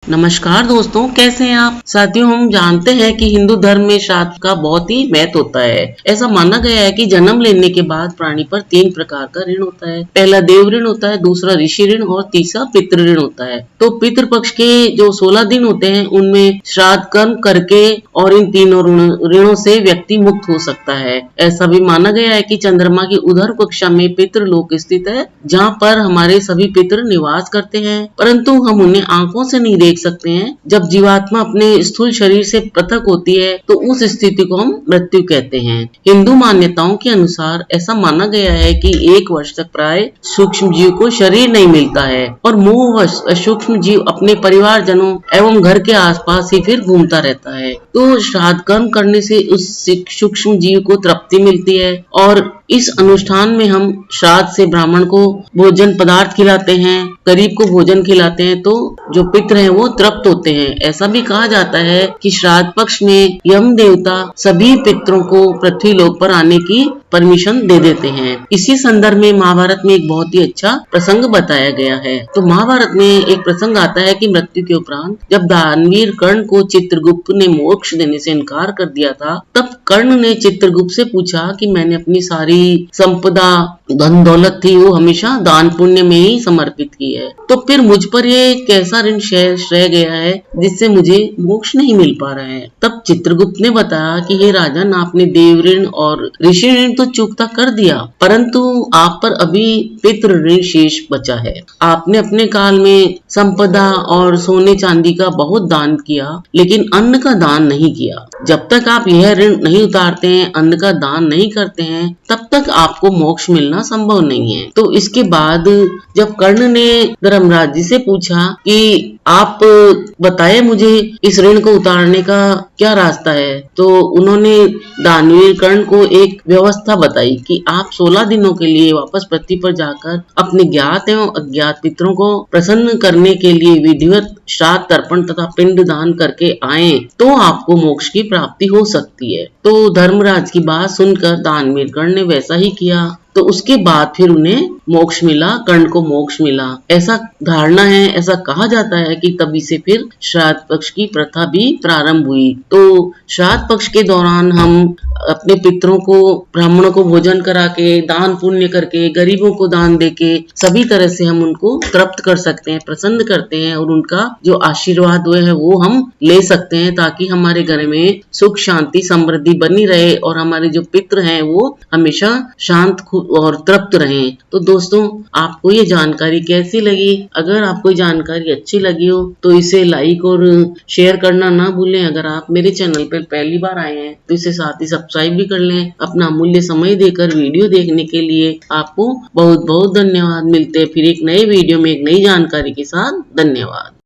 नमस्कार दोस्तों, कैसे हैं आप। साथियों, हम जानते हैं कि हिंदू धर्म में श्राद्ध का बहुत ही महत्व होता है। ऐसा माना गया है कि जन्म लेने के बाद प्राणी पर 3 प्रकार का ऋण होता है। पहला देव ऋण होता है, दूसरा ऋषि ऋण और तीसरा पितृ ऋण होता है। तो पितृ पक्ष के जो 16 दिन होते हैं उनमें श्राद्ध कर्म करके और इन तीनों ऋणों से व्यक्ति मुक्त हो सकता है। ऐसा भी माना गया है कि चंद्रमा की उधर कक्षा में पितृलोक स्थित है, जहाँ पर हमारे सभी पितृ निवास करते हैं, परंतु हम उन्हें आंखों से नहीं देख सकते हैं। जब जीवात्मा अपने स्थूल शरीर से पृथक होती है तो उस स्थिति को हम मृत्यु कहते हैं। हिंदू मान्यताओं के अनुसार ऐसा माना गया है कि 1 वर्ष तक प्राय सूक्ष्म जीव को शरीर नहीं मिलता है और मोहवश सूक्ष्म जीव अपने परिवारजनों एवं घर के आसपास ही फिर घूमता रहता है। तो श्राद्ध कर्म करने से उस सूक्ष्म जीव को तृप्ति मिलती है और इस अनुष्ठान में हम श्राद्ध से ब्राह्मण को भोजन पदार्थ खिलाते हैं, गरीब को भोजन खिलाते हैं, तो जो पितृ हैं वो तृप्त होते हैं। ऐसा भी कहा जाता है कि श्राद्ध पक्ष में यम देवता सभी पितरों को पृथ्वी लोक पर आने की परमिशन दे देते हैं। इसी संदर्भ में महाभारत में एक बहुत ही अच्छा प्रसंग बताया गया है। तो महाभारत में एक प्रसंग आता है कि मृत्यु के उपरांत जब दानवीर कर्ण को चित्रगुप्त ने मोक्ष देने से इनकार कर दिया था, तब कर्ण ने चित्रगुप्त से पूछा कि मैंने अपनी सारी संपदा धन दौलत थी वो हमेशा दान पुण्य में ही समर्पित की है, तो फिर मुझ पर ये कैसा ऋण रह गया है जिससे मुझे मोक्ष नहीं मिल पा रहा है। तब चित्रगुप्त ने बताया कि हे राजन, आपने देव ऋण और ऋषि ऋण तो चुकता कर दिया, परंतु आप पर अभी पितृ ऋण शेष बचा है। आपने अपने काल में संपदा और सोने चांदी का बहुत दान किया, लेकिन अन्न का दान नहीं किया। जब तक आप यह ऋण नहीं उतारते हैं, अन्न का दान नहीं करते हैं, तब तक आपको मोक्ष मिलना संभव नहीं है। तो इसके बाद जब कर्ण ने धर्मराज जी से पूछा कि आप बताए मुझे इस ऋण को उतारने का क्या रास्ता है, तो उन्होंने दानवीर कर्ण को एक व्यवस्था बताई कि आप 16 दिनों के लिए वापस पृथ्वी पर जाकर अपने ज्ञात एवं अज्ञात पितरों को प्रसन्न करने के लिए विधिवत श्राद्ध तर्पण तथा पिंड दान करके आए तो आपको मोक्ष की प्राप्ति हो सकती है। तो धर्मराज की बात सुनकर दानवीर कर्ण ने वैसा ही किया। तो उसके बाद फिर उन्हें मोक्ष मिला, कर्ण को मोक्ष मिला। ऐसा धारणा है, ऐसा कहा जाता है कि तभी से फिर श्राद्ध पक्ष की प्रथा भी प्रारंभ हुई। तो श्राद्ध पक्ष के दौरान हम अपने पितरों को, ब्राह्मणों को भोजन करा के, दान पुण्य करके, गरीबों को दान देके सभी तरह से हम उनको तृप्त कर सकते हैं, प्रसन्न करते हैं और उनका जो आशीर्वाद हुए है वो हम ले सकते हैं, ताकि हमारे घर में सुख शांति समृद्धि बनी रहे और हमारे जो पितृ हैं वो हमेशा शांत और तृप्त रहें। तो दोस्तों, आपको ये जानकारी कैसी लगी? अगर आपको जानकारी अच्छी लगी हो तो इसे लाइक और शेयर करना ना भूलें। अगर आप मेरे चैनल पर पहली बार आए हैं तो इसे साथ ही सब्सक्राइब भी कर लें। अपना अमूल्य समय देकर वीडियो देखने के लिए आपको बहुत बहुत धन्यवाद। मिलते हैं फिर एक नए वीडियो में एक नई जानकारी के साथ। धन्यवाद।